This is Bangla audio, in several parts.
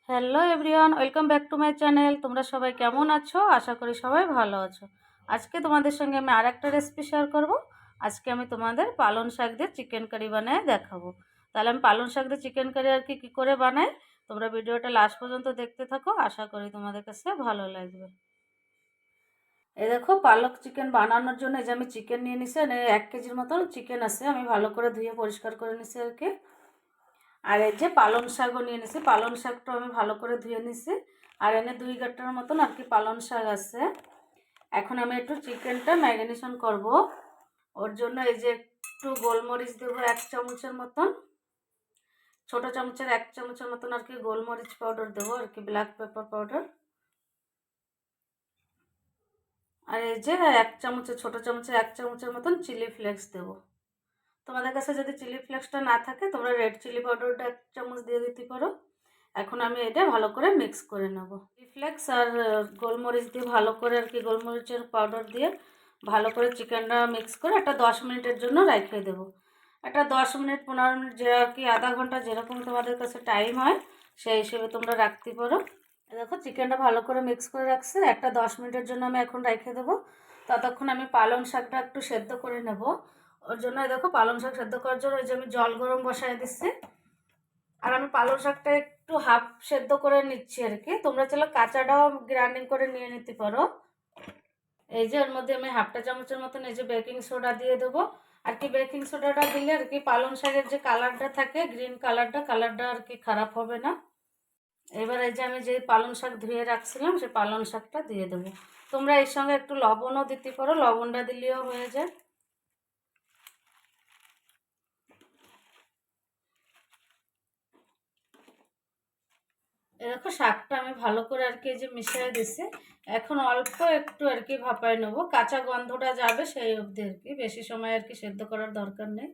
Hello everyone, welcome back to my channel. তোমরা সবাই কেমন আছো? আশা করি সবাই ভালো আছো। আজকে তোমাদের সঙ্গে আমি আরেকটা রেসিপি শেয়ার করব। আজকে আমি তোমাদের পালং শাক দিয়ে চিকেন কারি বানায় দেখাবো। তাহলে আমি পালং শাক দিয়ে চিকেন কারি আর কি করে বানাই, তোমরা ভিডিওটা লাস্ট পর্যন্ত দেখতে থাকো। আশা করি তোমাদের কাছে ভালো লাগবে। এই দেখো, পালক চিকেন বানানোর জন্য এই যে আমি চিকেন নিয়ে নিছি। 1 কেজির মতন চিকেন আছে, আমি ভালো করে ধুয়ে পরিষ্কার করে নিছি আর কি। আর এই যে পালং শাকও নিয়ে নিছি, পালং শাকটা আমি ভালো করে ধুয়ে নিছি। আর এনে 2 গাঁটার মতন আর কি পালং শাক আছে। এখন আমি একটু চিকেনটা ম্যারিনেশন করব। ওর জন্য এই যে একটু গোলমরিচ দেবো 1 চামচের মতন, ছোটো চামচের 1 চামচের মতন আর কি গোলমরিচ পাউডার দেবো আর কি, ব্ল্যাক পেপার পাউডার। আর এই যে ছোটো চামচের 1 চামচের মতন চিলি ফ্লেক্স দেবো। তোমাদের কাছে যদি চিলি ফ্লেক্সটা না থাকে তোমরা রেড চিলি পাউডারটা 1 চামচ দিয়ে দিতে পারো। এখন আমি এটা ভালো করে মিক্স করে নেব। চিলি ফ্লেক্স আর গোলমরিচ দিয়ে ভালো করে আর কি, গোলমরিচের পাউডার দিয়ে ভালো করে চিকেনটা মিক্স করে একটা 10 মিনিটের জন্য রেখে দেবো। একটা 10 মিনিট 15 মিনিট যে আর কি, আধা ঘন্টা, যেরকম তোমাদের কাছে টাইম হয় সেই হিসেবে তোমরা রাখতে পারো। দেখো চিকেনটা ভালো করে মিক্স করে রাখছে, একটা 10 মিনিটের জন্য আমি এখন রেখে দেবো। ততক্ষণ আমি পালং শাকটা একটু সেদ্ধ করে নেব। ওর জন্য দেখো পালং শাক সেদ্ধ করার জন্য ওই যে আমি জল গরম বসায় দিচ্ছি। আর আমি পালং শাকটা একটু হাফ সেদ্ধ করে নিচ্ছি আর কি। তোমরা চাইলে কাঁচাটাও গ্রাইন্ডিং করে নিয়ে নিতে পারো। এই যে ওর মধ্যে আমি 1/2 চামচের মতন এই যে বেকিং সোডা দিয়ে দেবো আর কি। বেকিং সোডাটা দিলে আর কি পালং শাকের যে কালারটা থাকে, গ্রিন কালারটা আর কি খারাপ হবে না। এবার এই যে আমি যে পালং শাক ধুয়ে রাখছিলাম সেই পালং শাকটা দিয়ে দেবো। তোমরা এর সঙ্গে একটু লবণও দিতে পারো, লবণটা দিলেও হয়ে যায়। দেখো শাকটা আমি ভালো করে আর কি যে মিশিয়ে দিছি। এখন অল্প একটু আর কি ভাপায় নেবো, কাঁচা গন্ধটা যাবে সেই অবধি আর কি, বেশি সময় আর কি সেদ্ধ করার দরকার নেই।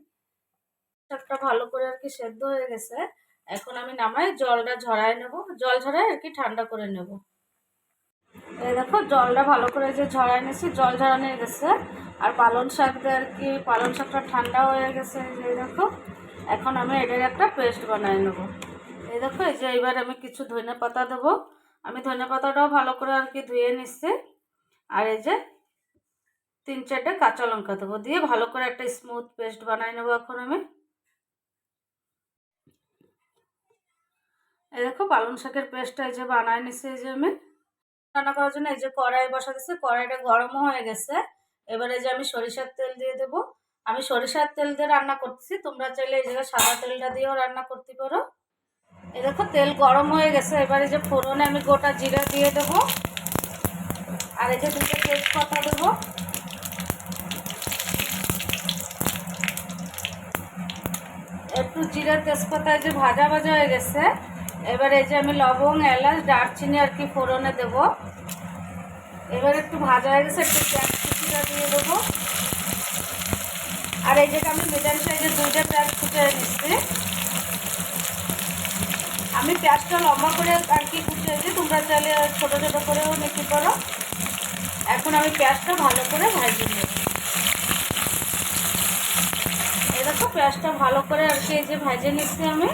শাকটা ভালো করে আর কি সেদ্ধ হয়ে গেছে। এখন আমি নামাই জলটা ঝরায় নেব, জল ঝরায় আর কি ঠান্ডা করে নেব। এই দেখো জলটা ভালো করে যে ঝরায় নিয়েছি, জল ঝরানো হয়ে গেছে। আর পালং শাকটা আর কি, পালং শাকটা ঠান্ডা হয়ে গেছে। এই দেখো এখন আমি এটার একটা পেস্ট বানিয়ে নেব। এই দেখো এই যে এবার আমি কিছু ধনে পাতা দেবো। আমি ধনে পাতাটাও ভালো করে আর কি ধুয়ে নিচ্ছি। আর এই যে 3-4টা কাঁচা লঙ্কা দেবো, দিয়ে ভালো করে একটা স্মুথ পেস্ট বানিয়ে নেবো এখন আমি। এই দেখো পালং শাকের পেস্টটা এই যে বানায় নিচ্ছি। এই যে আমি রান্না করার জন্য এই যে কড়াই বসা দিচ্ছি, কড়াইটা গরমও হয়ে গেছে। এবারে যে আমি সরিষার তেল দিয়ে দেবো। আমি সরিষার তেল দিয়ে রান্না করতেছি, তোমরা চাইলে এই জায়গায় সাদা তেলটা দিয়েও রান্না করতে পারো। এই দেখো তেল গরম হয়ে গেছে। এবারে যে ফোড়নে আমি গোটা জিরা দিয়ে দেবো। আর এই যে 2টা তেজপাতা দেবো। একটু জিরা তেজপাতা যে ভাজা ভাজা হয়ে গেছে। এবার এই যে আমি লবঙ্গ, এলাচ, দারচিনি আর কি ফোড়নে দেবো। এবার একটু ভাজা হয়ে গেছে, একটু পেঁয়াজ কুচিটা দিয়ে দেবো। আর এই যে আমি মিডিয়াম সাইজের 2টা পেঁয়াজ কুচিয়ে নিচ্ছি। আমি পেঁয়াজটা লম্বা করে আর কি কুচিয়েছি, তোমরা চাইলে ছোটো ছোটো করেও নিতে পারো। এখন আমি পেঁয়াজটা ভালো করে ভাজিয়ে নেব। এই দেখো পেঁয়াজটা ভালো করে আর কি এই যে ভেজে নিচ্ছি আমি।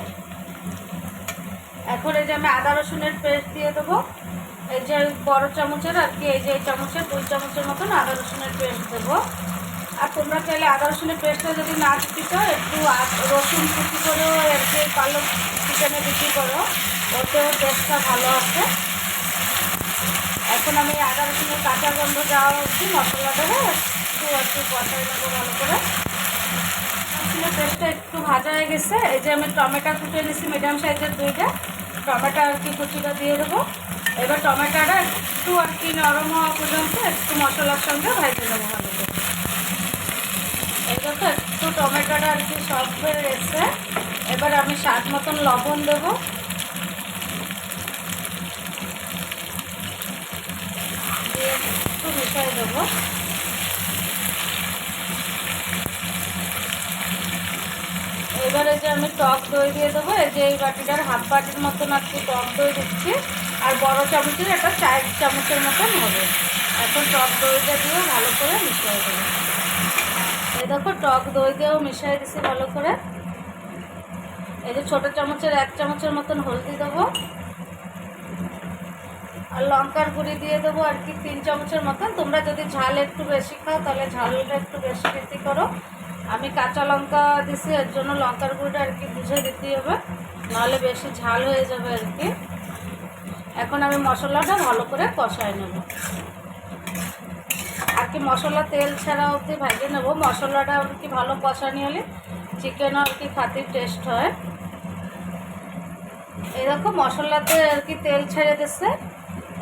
এখন এই যে আমি আদা রসুনের পেস্ট দিয়ে দেবো। এই যে বড় চামচের আর কি, এই যে এই চামচের 2 চামচের মতন আদা রসুনের পেস্ট দেবো। আর তোমরা চাইলে আদা রসুনের পেস্টটা যদি না দিতে চাও একটু রসুন কুচি করেও আর কি পালক চিকেনে দিতে করো, ওতেও টেস্টটা ভালো আছে। এখন আমি আদা রসুনের কাঁচা গন্ধ যাওয়া হচ্ছে মশলাটা একটু আর কি কষাই নেবো ভালো করে। রসুনের পেস্টটা একটু ভাজা হয়ে গেছে। এই যে আমি টমেটো কুটে নিচ্ছি মিডিয়াম সাইজের 2টা টমেটো আর কি কুচিটা দিয়ে দেবো। এবার টমেটোটা একটু আর কি নরম হওয়া পর্যন্ত একটু মশলার সঙ্গে ভেজে নেবো ভালো করে। এই দেখো একটু টমেটোটা আর কি সফট হয়ে গেছে। এবার আমি স্বাদ মতন লবণ দেবো। দিয়ে একটু মিশিয়ে দেবো। এবারে যে আমি টক দই দিয়ে দেবো। এই যে এই বাটিটার হাফ বাটির মতন আর কি টক দই দিচ্ছি। আর বড় চামচের একটা 4 চামচের মতন হবে। এখন টক দইটা দিয়েও ভালো করে মিশিয়ে দেবো। এই দেখো টক দই দিয়েও মিশিয়ে দিচ্ছি ভালো করে। এই যে ছোটো চামচের 1 চামচের মতন হলদি দেবো। আর লঙ্কার গুঁড়ি দিয়ে দেবো আর কি 3 চামচের মতন। তোমরা যদি ঝাল একটু বেশি খাও তাহলে ঝালটা একটু বেশি দিতে করো। আমি কাঁচা লঙ্কা দিছি, এর জন্য লঙ্কার গুঁড়িটা আর কি বুঝে দিতে হবে, নাহলে বেশি ঝাল হয়ে যাবে আর কি। এখন আমি মশলাটা ভালো করে কষায় নেব আর কি, মশলা তেল ছাড়া অবধি ভেজে নেব। মশলাটা আর কি ভালো কষানি হলে চিকেনও আর কি খাতে টেস্ট হয়। এরকম মশলাতে আর কি তেল ছেড়ে দিচ্ছে।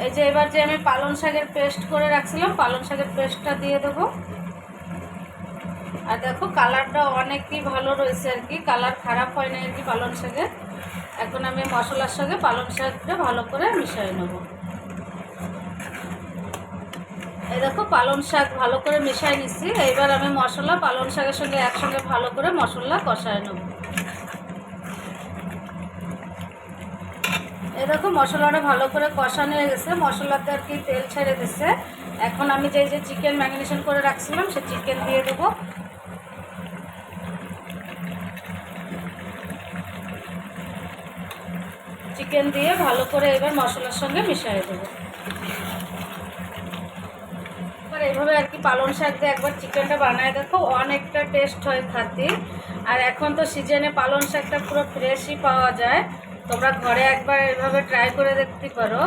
এই যে এবার যে আমি পালং শাকের পেস্ট করে রাখছিলাম, পালং শাকের পেস্টটা দিয়ে দেবো। আর দেখো কালারটা অনেকই ভালো রয়েছে আর কি, কালার খারাপ হয় না আর কি পালং শাকের। এখন আমি মশলার সঙ্গে পালং শাকটা ভালো করে মিশিয়ে নেব। এই দেখো পালং শাক ভালো করে মিশিয়ে নিচ্ছি। এইবার আমি মশলা পালং শাকের সঙ্গে একসঙ্গে ভালো করে মশলা কষায় নেব। এই দেখো মশলাটা ভালো করে কষানো হয়ে গেছে, মশলাতে আর কি তেল ছেড়ে দিচ্ছে। এখন আমি যে চিকেন ম্যারিনেশন করে রাখছিলাম সে চিকেন দিয়ে দেবো। চিকেন দিয়ে ভালো করে এবার মশলার সঙ্গে মিশিয়ে দেবো। এবার এইভাবে আর কি পালং শাক দিয়ে একবার চিকেনটা বানায় দেখো, অনেকটা টেস্ট হয় খাতে। আর এখন তো সিজনে পালং শাকটা পুরো ফ্রেশই পাওয়া যায়, তোমরা ঘরে একবার এভাবে ট্রাই করে দেখতে পারো।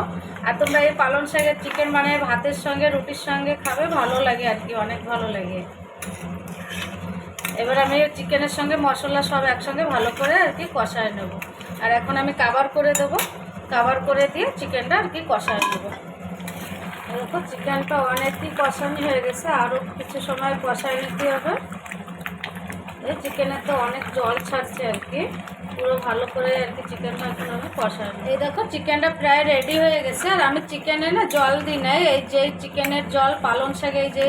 আর তোমরা এই পালং শাকের চিকেন বানিয়ে ভাতের সঙ্গে রুটির সঙ্গে খাবে, ভালো লাগে আর কি, অনেক ভালো লাগে। এবার আমি চিকেনের সঙ্গে মশলা সব একসঙ্গে ভালো করে আর কি কষায় নেব। আর এখন আমি কাভার করে দেবো, কাভার করে দিয়ে চিকেনটা আর কি কষায় নেব। দেখো চিকেনটা অনেকই কষানি হয়ে গেছে, আরও কিছু সময় কষায় নিতে হবে। এই চিকেনের তো অনেক জল ছাড়ছে আর কি, পুরো ভালো করে আর কি চিকেনটা এখন আমি কষাই। এই দেখো চিকেনটা প্রায় রেডি হয়ে গেছে। আর আমি চিকেনে না জল দিই নাই, এই যে চিকেনের জল পালং শাকে এই যে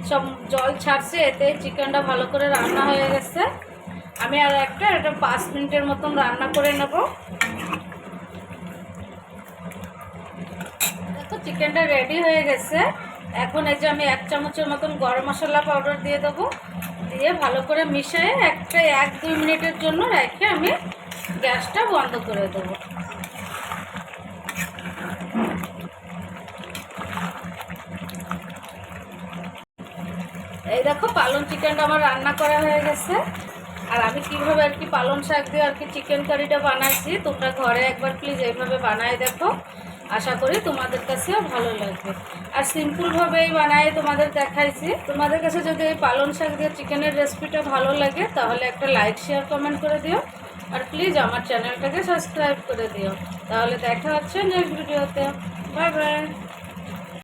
সব জল ছাড়ছে, এতে চিকেনটা ভালো করে রান্না হয়ে গেছে। আমি আর এটা 5 মিনিটের মতন রান্না করে নেব। দেখো চিকেনটা রেডি হয়ে গেছে। এখন এই যে আমি 1 চামচের মতন গরম মশলা পাউডার দিয়ে দেবো, দিয়ে ভালো করে মিশিয়ে 1-2 মিনিটের জন্য রেখে আমি গ্যাসটা বন্ধ করে দেবো। এই দেখো পালং চিকেনটা আমার রান্না করা হয়ে গেছে। আর আমি কীভাবে আর কি পালং শাক দিয়ে আর কি চিকেন কারিটা বানাইছি, তোমরা ঘরে একবার প্লিজ এইভাবে বানায় দেখো, আশা করি তোমাদের কাছেও ভালো লাগবে। আর সিম্পলভাবেই বানাই তোমাদের দেখাইছি। তোমাদের কাছে যদি এই পালং শাক দিয়ে চিকেনের রেসিপিটা ভালো লাগে তাহলে একটা লাইক শেয়ার কমেন্ট করে দিও। আর প্লিজ আমার চ্যানেলটাকে সাবস্ক্রাইব করে দিও। তাহলে দেখা হচ্ছে নেক্সট ভিডিওতে। Bye bye.